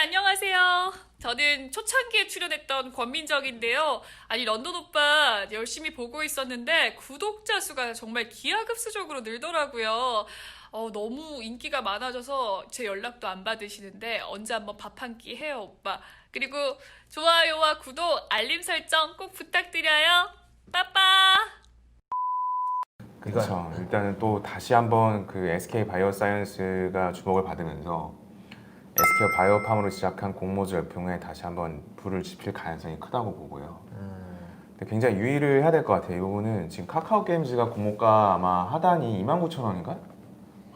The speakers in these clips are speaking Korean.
안녕하세요. 저는 초창기에 출연했던 권민정인데요. 아니, 런던 오빠 열심히 보고 있었는데 구독자 수가 정말 기하급수적으로 늘더라고요. 너무 인기가 많아져서 제 연락도 안 받으시는데 언제 한번 밥 한 끼 해요, 오빠. 그리고 좋아요와 구독, 알림 설정 꼭 부탁드려요. 빠빠! 그렇죠. 일단은 또 다시 한번 그 SK 바이오사이언스가 주목을 받으면서 SK 바이오팜으로 시작한 공모주 열풍에 다시 한번 불을 지필 가능성이 크다고 보고요. 근데 굉장히 유의를 해야 될 것 같아요. 이 부분은 지금 카카오 게임즈가 공모가 아마 하단이 29,000원인가?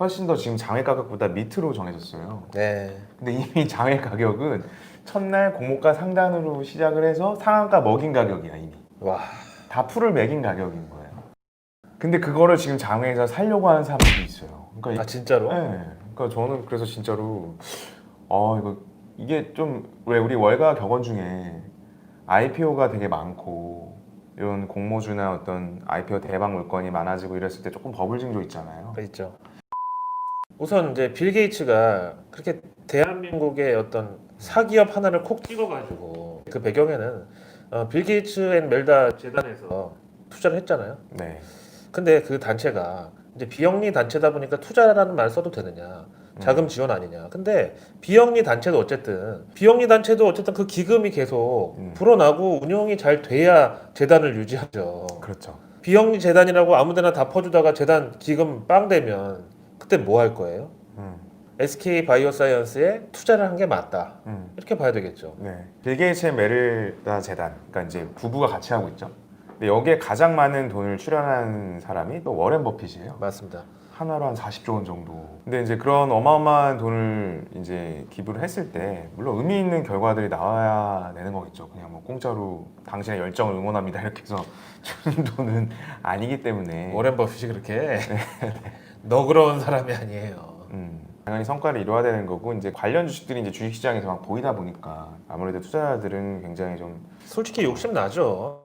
훨씬 더 지금 장외 가격보다 밑으로 정해졌어요. 네. 근데 이미 장외 가격은 첫날 공모가 상단으로 시작을 해서 상한가 먹인 가격이야 이미. 와. 다 풀을 매긴 가격인 거예요. 근데 그거를 지금 장외에서 살려고 하는 사람들이 있어요. 그러니까 아 진짜로? 네. 그러니까 저는 그래서 진짜로 이게 좀 왜 우리 월가 격언 중에 IPO가 되게 많고 이런 공모주나 어떤 IPO 대박 물건이 많아지고 이랬을 때 조금 버블 징조 있잖아요. 있죠. 우선 이제 빌 게이츠가 그렇게 대한민국의 어떤 사기업 하나를 콕 찍어가지고 그 배경에는 빌 게이츠 앤 멜다 재단에서 투자를 했잖아요. 네. 근데 그 단체가 이제 비영리 단체다 보니까 투자라는 말 써도 되느냐? 자금 지원 아니냐? 근데 비영리 단체도 어쨌든 그 기금이 계속 불어나고 운영이 잘 돼야 재단을 유지하죠. 그렇죠. 비영리 재단이라고 아무데나 다 퍼주다가 재단 기금 빵 되면 그때 뭐 할 거예요? SK 바이오사이언스에 투자를 한 게 맞다. 이렇게 봐야 되겠죠. 네. 빌 게이츠의 메릴다 재단, 그러니까 이제 부부가 같이 하고 있죠. 근데 여기에 가장 많은 돈을 출연한 사람이 또 워렌 버핏이에요. 맞습니다. 하나로 한 40조 원 정도. 근데 이제 그런 어마어마한 돈을 이제 기부를 했을 때 물론 의미 있는 결과들이 나와야 되는 거겠죠. 그냥 뭐 공짜로 당신의 열정을 응원합니다 이렇게 해서 주는 돈은 아니기 때문에 워렌 버핏이 그렇게 너그러운 사람이 아니에요. 당연히 성과를 이뤄야 되는 거고 이제 관련 주식들이 이제 주식시장에서 막 보이다 보니까 아무래도 투자자들은 굉장히 좀 솔직히 욕심 나죠.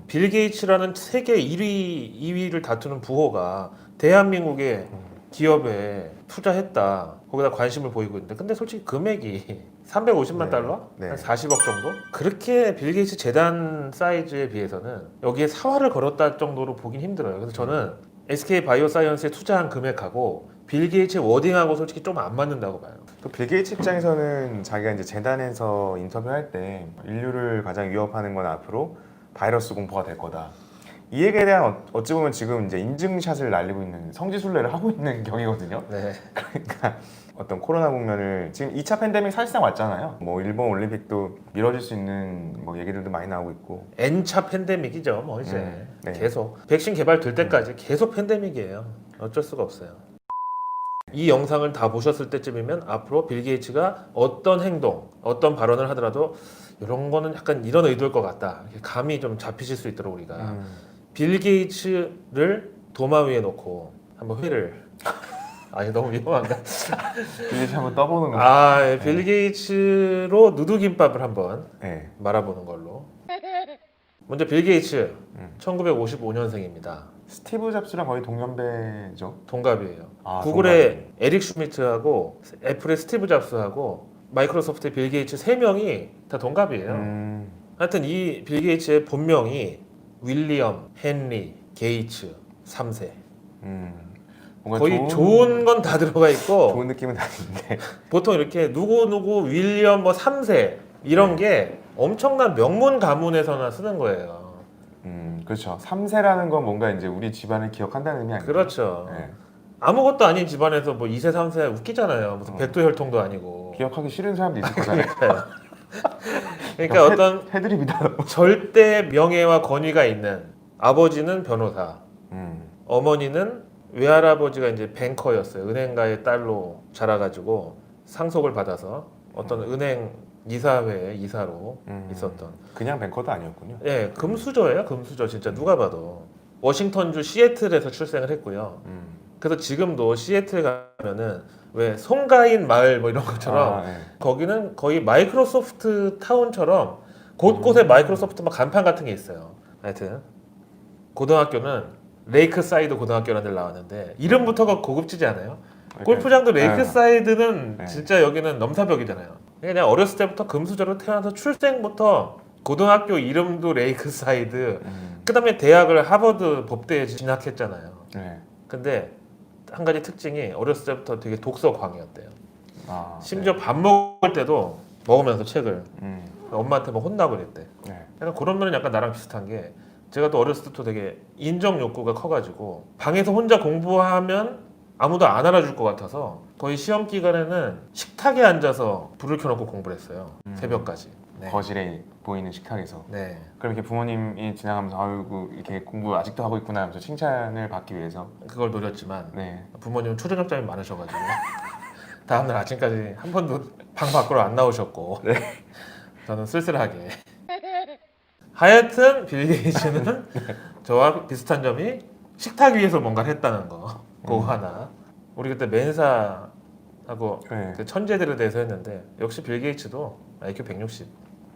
빌 게이츠라는 세계 1위, 2위를 다투는 부호가 대한민국의 기업에 투자했다. 거기다 관심을 보이고 있는데 근데 솔직히 금액이 350만 네. 달러? 네. 한 40억 정도? 그렇게 빌 게이츠 재단 사이즈에 비해서는 여기에 사활을 걸었다 정도로 보긴 힘들어요. 그래서 저는 SK 바이오사이언스에 투자한 금액하고 빌 게이츠의 워딩하고 솔직히 좀 안 맞는다고 봐요. 또 빌 게이츠 입장에서는 자기가 이제 재단에서 인터뷰할 때 인류를 가장 위협하는 건 앞으로 바이러스 공포가 될 거다. 이 얘기에 대한 어찌 보면 지금 이제 인증샷을 날리고 있는 성지순례를 하고 있는 격이거든요. 네. 그러니까 어떤 코로나 국면을 지금 2차 팬데믹 사실상 왔잖아요. 뭐 일본 올림픽도 미뤄질 수 있는 뭐 얘기들도 많이 나오고 있고. N차 팬데믹이죠. 뭐 이제 네. 계속 백신 개발될 때까지 계속 팬데믹이에요. 어쩔 수가 없어요. 이 영상을 다 보셨을 때쯤이면 앞으로 빌 게이츠가 어떤 행동, 어떤 발언을 하더라도 이런 거는 약간 이런 의도일 것 같다. 감이 좀 잡히실 수 있도록 우리가 빌 게이츠를 도마 위에 놓고 한번 회를 아니 너무 위험한가? 빌 게이츠 한번 떠보는 거. 빌 게이츠로 누드김밥을 한번 네. 말아보는 걸로. 먼저 빌 게이츠 1955년생입니다. 스티브 잡스랑 거의 동년배죠. 동갑이에요. 아, 구글의 에릭 슈미트하고 애플의 스티브 잡스하고 마이크로소프트의 빌 게이츠 3명이 다 동갑이에요. 하여튼 이 빌 게이츠의 본명이 윌리엄 헨리 게이츠 3세. 뭔가 거의 좋은 건 다 들어가 있고 좋은 느낌은 아닌데. 보통 이렇게 누구 윌리엄 뭐 3세 이런 게 엄청난 명문 가문에서나 쓰는 거예요. 그렇죠. 3세라는 건 뭔가 이제 우리 집안을 기억한다는 의미 아니에요? 그렇죠. 네. 아무것도 아닌 집안에서 뭐 2세 3세 웃기잖아요. 무슨 백두혈통도 아니고. 기억하기 싫은 사람도 있을 거잖아요. 그러니까 어떤 패드립이다. 절대 명예와 권위가 있는 아버지는 변호사, 어머니는 외할아버지가 이제 뱅커였어요. 은행가의 딸로 자라가지고 상속을 받아서 어떤 은행 이사회의 이사로 있었던. 그냥 뱅커도 아니었군요. 예, 금수저예요. 금수저 진짜 누가 봐도. 워싱턴주 시애틀에서 출생을 했고요. 그래서 지금도 시애틀 가면은 왜 송가인 마을 뭐 이런 것처럼 네. 거기는 거의 마이크로소프트 타운처럼 곳곳에 마이크로소프트 막 간판 같은 게 있어요. 하여튼 고등학교는 레이크사이드 고등학교라는 데 나왔는데 이름부터가 고급지지 않아요? 골프장도 레이크 네. 사이드는 네. 진짜 여기는 넘사벽이잖아요. 그냥 어렸을 때부터 금수저로 태어나서 출생부터 고등학교 이름도 레이크 사이드, 그다음에 대학을 하버드 법대에 진학했잖아요. 네. 근데 한 가지 특징이 어렸을 때부터 되게 독서광이었대요. 아, 심지어 밥 먹을 때도 먹으면서 책을 네. 엄마한테 막 혼나고 그랬대. 네. 약간 그런 면은 약간 나랑 비슷한 게 제가 또 어렸을 때부터 되게 인정 욕구가 커가지고 방에서 혼자 공부하면 아무도 안 알아줄 것 같아서 거의 시험 기간에는 식탁에 앉아서 불을 켜놓고 공부를 했어요. 새벽까지. 네. 거실에 보이는 식탁에서. 네. 그럼 이렇게 부모님이 지나가면서 아이고 이렇게 공부 아직도 하고 있구나 하면서 칭찬을 받기 위해서. 그걸 노렸지만 네. 부모님은 초저녁잠이 많으셔가지고 다음날 아침까지 한 번도 방 밖으로 안 나오셨고 저는 쓸쓸하게 하여튼 빌 게이츠는 저와 비슷한 점이 식탁 위에서 뭔가를 했다는 거 그거 하나. 우리 그때 멘사하고 네. 그 천재들에 대해서 했는데 역시 빌 게이츠도 IQ 160.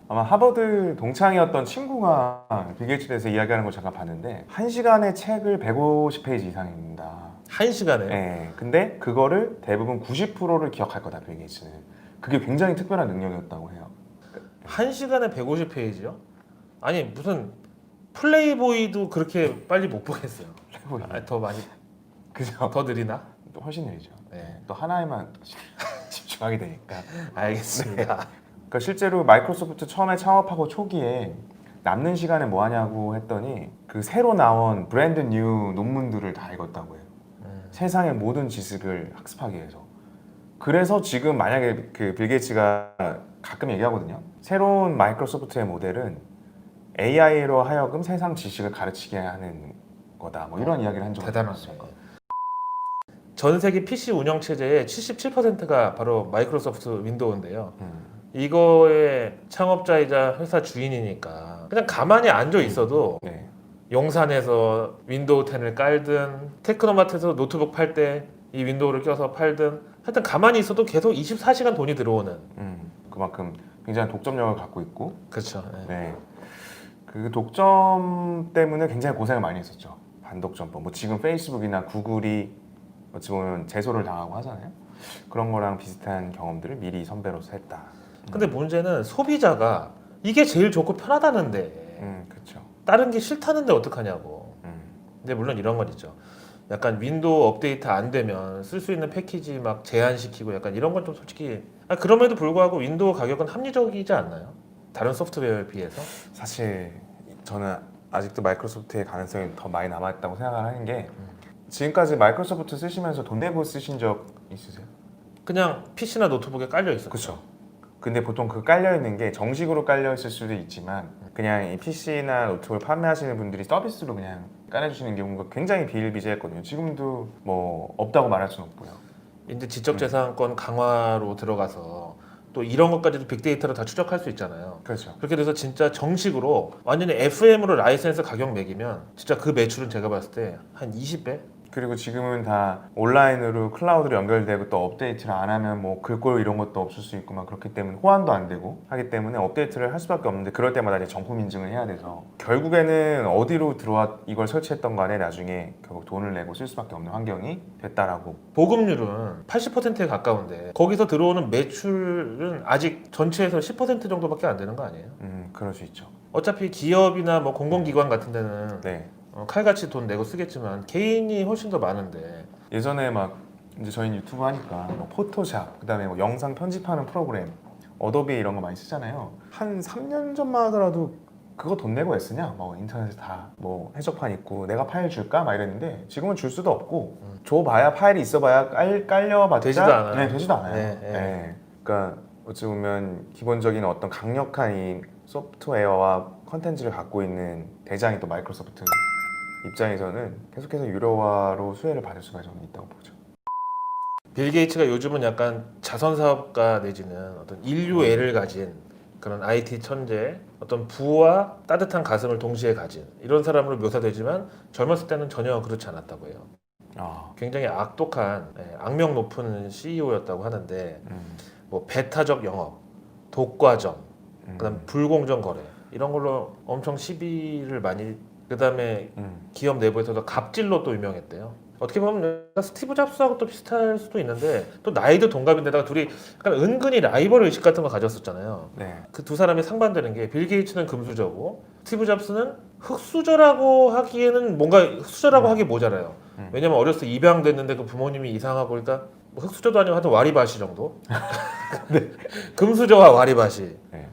아마 하버드 동창이었던 친구가 빌 게이츠에 대해서 이야기하는 걸 잠깐 봤는데 1시간에 책을 150페이지 이상입니다. 한 시간에 네. 근데 그거를 대부분 90%를 기억할 거다 빌 게이츠는. 그게 굉장히 특별한 능력이었다고 해요. 한 시간에 150페이지요? 아니 무슨 플레이보이도 그렇게 빨리 못 보겠어요. 더 많이 그죠? 더 느리나? 또 훨씬 느리죠. 네. 또 하나에만 집중하게 되니까. 알겠습니다. 그러니까 실제로 마이크로소프트 처음에 창업하고 초기에 남는 시간에 뭐 하냐고 했더니 그 새로 나온 브랜드 뉴 논문들을 다 읽었다고 해요. 세상의 모든 지식을 학습하기 위해서. 그래서 지금 만약에 그 빌 게이츠가 가끔 얘기하거든요. 새로운 마이크로소프트의 모델은 AI로 하여금 세상 지식을 가르치게 하는 거다. 뭐 이런 이야기를 한 적이 대단하네. 있어요. 전 세계 PC 운영 체제의 77%가 바로 마이크로소프트 윈도우인데요. 이거의 창업자이자 회사 주인이니까 그냥 가만히 앉아 있어도 네. 용산에서 윈도우 10을 깔든 테크노마트에서 노트북 팔 때 이 윈도우를 껴서 팔든 하여튼 가만히 있어도 계속 24시간 돈이 들어오는. 그만큼 굉장히 독점력을 갖고 있고 그렇죠. 네. 네. 그 독점 때문에 굉장히 고생을 많이 했었죠. 반독점법. 뭐 지금 페이스북이나 구글이 어찌 보면 제소를 당하고 하잖아요. 그런 거랑 비슷한 경험들을 미리 선배로서 했다. 근데 문제는 소비자가 이게 제일 좋고 편하다는데 그렇죠. 다른 게 싫다는데 어떡하냐고. 근데 물론 이런 건 있죠. 약간 윈도우 업데이트 안 되면 쓸 수 있는 패키지 막 제한시키고 약간 이런 건 좀 솔직히 그럼에도 불구하고 윈도우 가격은 합리적이지 않나요? 다른 소프트웨어에 비해서? 사실 저는 아직도 마이크로소프트의 가능성이 더 많이 남아있다고 생각을 하는 게 지금까지 마이크로소프트 쓰시면서 돈 내고 쓰신 적 있으세요? 그냥 PC나 노트북에 깔려 있었죠. 그렇죠. 근데 보통 그 깔려있는 게 정식으로 깔려있을 수도 있지만 그냥 이 PC나 노트북을 판매하시는 분들이 서비스로 그냥 깔아주시는 경우가 굉장히 비일비재했거든요. 지금도 뭐 없다고 말할 수는 없고요. 이제 지적재산권 강화로 들어가서 또 이런 것까지도 빅데이터로 다 추적할 수 있잖아요. 그렇죠. 그렇게 돼서 진짜 정식으로 완전히 FM으로 라이센스 가격 매기면 진짜 그 매출은 제가 봤을 때 한 20배? 그리고 지금은 다 온라인으로 클라우드로 연결되고 또 업데이트를 안 하면 뭐 글꼴 이런 것도 없을 수 있고 막 그렇기 때문에 호환도 안 되고 하기 때문에 업데이트를 할 수밖에 없는데 그럴 때마다 이제 정품 인증을 해야 돼서 결국에는 어디로 들어와 이걸 설치했던 간에 나중에 결국 돈을 내고 쓸 수밖에 없는 환경이 됐다라고. 보급률은 80%에 가까운데 거기서 들어오는 매출은 아직 전체에서 10% 정도밖에 안 되는 거 아니에요? 그럴 수 있죠. 어차피 기업이나 뭐 공공기관 같은 데는 네. 칼같이 돈 내고 쓰겠지만 개인이 훨씬 더 많은데 예전에 막 이제 저희는 유튜브 하니까 뭐 포토샵 그다음에 뭐 영상 편집하는 프로그램 어도비 이런 거 많이 쓰잖아요. 한 3년 전만 하더라도 그거 돈 내고 애쓰냐? 뭐 인터넷에 다 뭐 해적판 있고 내가 파일 줄까? 막 이랬는데 지금은 줄 수도 없고 줘봐야 파일이 있어봐야 깔려봤자 되지도 않아요. 네, 되지도 않아요. 네, 네, 네. 그러니까 어찌 보면 기본적인 어떤 강력한 이 소프트웨어와 컨텐츠를 갖고 있는 대장이 또 마이크로소프트 입장에서는 계속해서 유료화로 수혜를 받을 수가 저는 있다고 보죠. 빌 게이츠가 요즘은 약간 자선 사업가 내지는 어떤 인류애를 가진 그런 IT 천재, 어떤 부와 따뜻한 가슴을 동시에 가진 이런 사람으로 묘사되지만 젊었을 때는 전혀 그렇지 않았다고 해요. 굉장히 악독한 악명 높은 CEO였다고 하는데 뭐 배타적 영업, 독과점, 그다음 불공정 거래 이런 걸로 엄청 시비를 많이. 그다음에 기업 내부에서도 갑질로 또 유명했대요. 어떻게 보면 스티브 잡스하고 또 비슷할 수도 있는데 또 나이도 동갑인데다가 둘이 약간 은근히 라이벌 의식 같은 거 가졌었잖아요. 네. 그 두 사람이 상반되는 게 빌 게이츠는 금수저고 스티브 잡스는 흑수저라고 하기에는 뭔가 흑수저라고 하기 모자라요. 왜냐면 어렸을 때 입양됐는데 그 부모님이 이상하고 그러니까 뭐 흑수저도 아니고 하여튼 와리바시 정도. 네. 금수저와 와리바시. 네.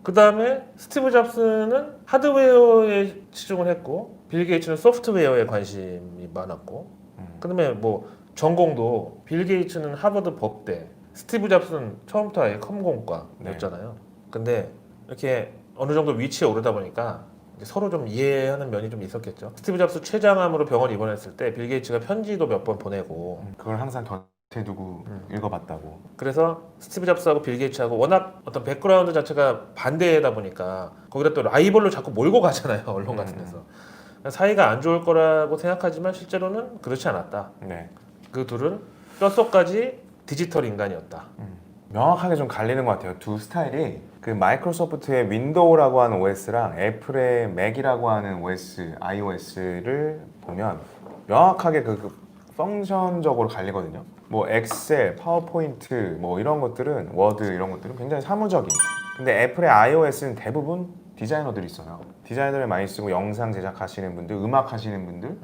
그 다음에 스티브 잡스는 하드웨어에 치중을 했고 빌 게이츠는 소프트웨어에 관심이 많았고 그다음에 뭐 전공도 빌 게이츠는 하버드 법대, 스티브 잡스는 처음부터 아예 컴공과였잖아요. 근데 이렇게 어느 정도 위치에 오르다 보니까 서로 좀 이해하는 면이 좀 있었겠죠. 스티브 잡스 췌장암으로 병원 입원했을 때 빌 게이츠가 편지도 몇 번 보내고 그걸 항상 곁에 두고 읽어봤다고. 그래서 스티브 잡스하고 빌 게이츠하고 워낙 어떤 백그라운드 자체가 반대다 보니까 거기다 또 라이벌로 자꾸 몰고 가잖아요. 언론 같은 데서. 사이가 안 좋을 거라고 생각하지만 실제로는 그렇지 않았다. 네. 그 둘은 뼛속까지 디지털 인간이었다. 명확하게 좀 갈리는 것 같아요. 두 스타일이 그 마이크로소프트의 윈도우라고 하는 OS랑 애플의 맥이라고 하는 OS, iOS를 보면 명확하게 그 펑션적으로 갈리거든요. 뭐 엑셀, 파워포인트 뭐 이런 것들은 워드 이런 것들은 굉장히 사무적인. 근데 애플의 iOS는 대부분 디자이너들이 있어요. 디자이너를 많이 쓰고 영상 제작하시는 분들, 음악 하시는 분들,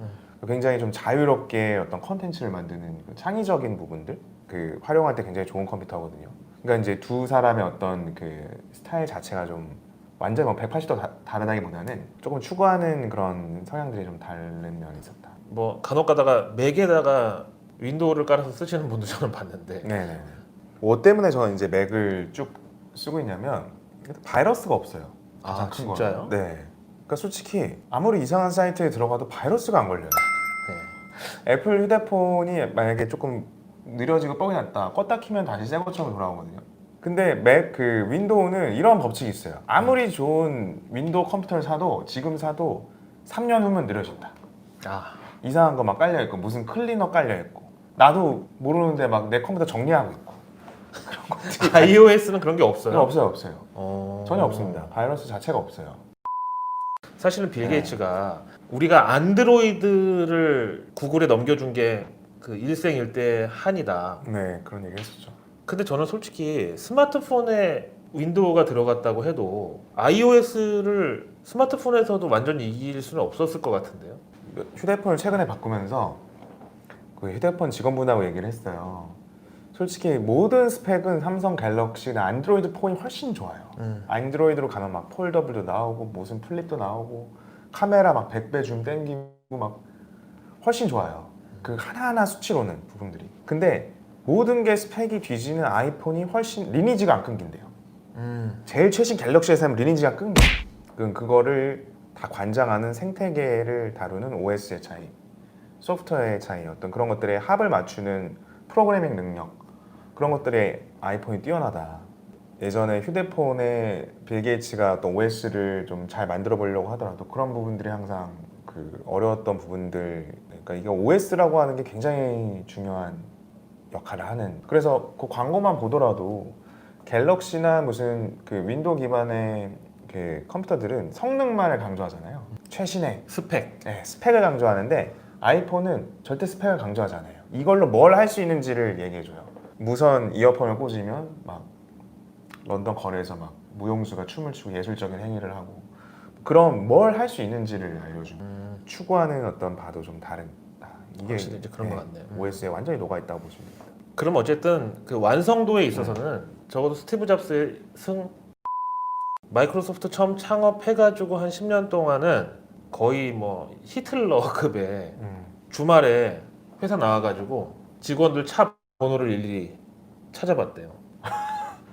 굉장히 좀 자유롭게 어떤 컨텐츠를 만드는 그 창의적인 부분들 그 활용할 때 굉장히 좋은 컴퓨터거든요. 그러니까 이제 두 사람의 어떤 그 스타일 자체가 좀 완전 뭐 180도 다르다기보다는 조금 추구하는 그런 성향들이 좀 다른 면이 있었다. 뭐 간혹 가다가 맥에다가 윈도우를 깔아서 쓰시는 분도 저는 봤는데 네네. 뭐 때문에 저는 이제 맥을 쭉 쓰고 있냐면 바이러스가 없어요. 가장 큰 거. 진짜요? 네. 그러니까 솔직히 아무리 이상한 사이트에 들어가도 바이러스가 안 걸려요. 네. 애플 휴대폰이 만약에 조금 느려지고 뻑이 났다 껐다 키면 다시 새 것처럼 돌아오거든요. 근데 맥 그 윈도우는 이런 법칙이 있어요. 아무리 좋은 윈도우 컴퓨터를 사도 지금 사도 3년 후면 느려진다. 아, 이상한 거 막 깔려 있고 무슨 클리너 깔려 있고 나도 모르는데 막 내 컴퓨터 정리하고 있고 iOS는 그런 게 없어요. 없어요. 어... 전혀 없습니다. 바이러스 자체가 없어요. 사실은 빌 게이츠가 우리가 안드로이드를 구글에 넘겨준 게 그 일생일대 한이다. 네, 그런 얘기 했었죠. 근데 저는 솔직히 스마트폰에 윈도우가 들어갔다고 해도 iOS를 스마트폰에서도 완전히 이길 수는 없었을 것 같은데요. 휴대폰을 최근에 바꾸면서 그 휴대폰 직원분하고 얘기를 했어요. 솔직히 모든 스펙은 삼성 갤럭시나 안드로이드 폰이 훨씬 좋아요. 안드로이드로 가면 막 폴더블도 나오고 무슨 플립도 나오고 카메라 막 100배 줌 땡기고 막 훨씬 좋아요. 그 하나하나 수치로는 부분들이. 근데 모든 게 스펙이 뒤지는 아이폰이 훨씬 리니지가 안 끊긴대요. 제일 최신 갤럭시에서 하면 리니지가 끊겨. 그거를 다 관장하는 생태계를 다루는 OS의 차이, 소프트웨어의 차이, 어떤 그런 것들의 합을 맞추는 프로그래밍 능력, 그런 것들에 아이폰이 뛰어나다. 예전에 휴대폰에 빌 게이츠가 어떤 OS를 좀 잘 만들어 보려고 하더라도 그런 부분들이 항상 그 어려웠던 부분들. 그러니까 이게 OS라고 하는 게 굉장히 중요한 역할을 하는. 그래서 그 광고만 보더라도 갤럭시나 무슨 그 윈도우 기반의 그 컴퓨터들은 성능만을 강조하잖아요. 최신의 스펙. 네, 스펙을 강조하는데 아이폰은 절대 스펙을 강조하지 않아요. 이걸로 뭘 할 수 있는지를 얘기해줘요. 무선 이어폰을 꽂으면 막 런던 거리에서 막 무용수가 춤을 추고 예술적인 행위를 하고 그럼 뭘 할 수 있는지를 알려주는 추구하는 어떤 바도 좀 다르다. 이게 확실히 이제 그런 것 같네요. OS에 완전히 녹아 있다고 보시면 됩니다. 그럼 어쨌든 그 완성도에 있어서는 적어도 스티브 잡스의 마이크로소프트 처음 창업해가지고 한 10년 동안은 거의 뭐 히틀러급의 주말에 회사 나와가지고 직원들 차 번호를 일일이 찾아봤대요.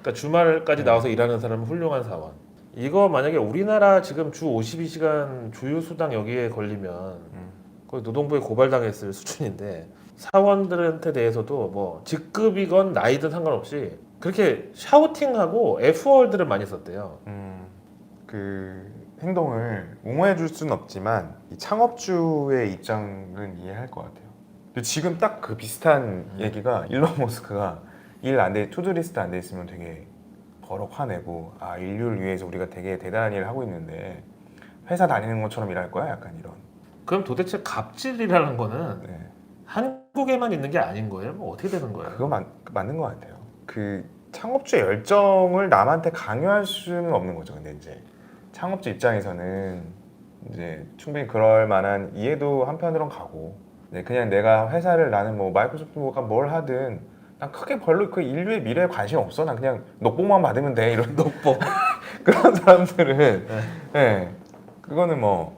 그러니까 주말까지 나와서 일하는 사람은 훌륭한 사원. 이거 만약에 우리나라 지금 주 52시간 주휴수당 여기에 걸리면 거의 노동부에 고발당했을 수준인데 사원들한테 대해서도 뭐 직급이건 나이든 상관없이 그렇게 샤우팅하고 F월드를 많이 썼대요. 그 행동을 옹호해 줄 수는 없지만 이 창업주의 입장은 이해할 것 같아요. 근데 지금 딱 그 비슷한 얘기가 일론 머스크가 일 안 돼, 투두리스트 안 돼 있으면 되게 버럭 화내고 아 인류를 위해서 우리가 되게 대단한 일을 하고 있는데 회사 다니는 것처럼 일할 거야? 약간 이런. 그럼 도대체 갑질이라는 거는 네. 한국에만 있는 게 아닌 거예요? 뭐 어떻게 되는 거예요? 그거 맞는 것 같아요. 그 창업주의 열정을 남한테 강요할 수는 없는 거죠. 근데 이제 창업주 입장에서는 이제 충분히 그럴 만한 이해도 한편으론 가고, 네, 그냥 내가 회사를 나는 뭐 마이크로소프트가 뭘 하든 난 크게 별로 그 인류의 미래에 관심 없어. 난 그냥 녹봉만 받으면 돼. 이런 녹봉. 그런 사람들은 네, 그거는 뭐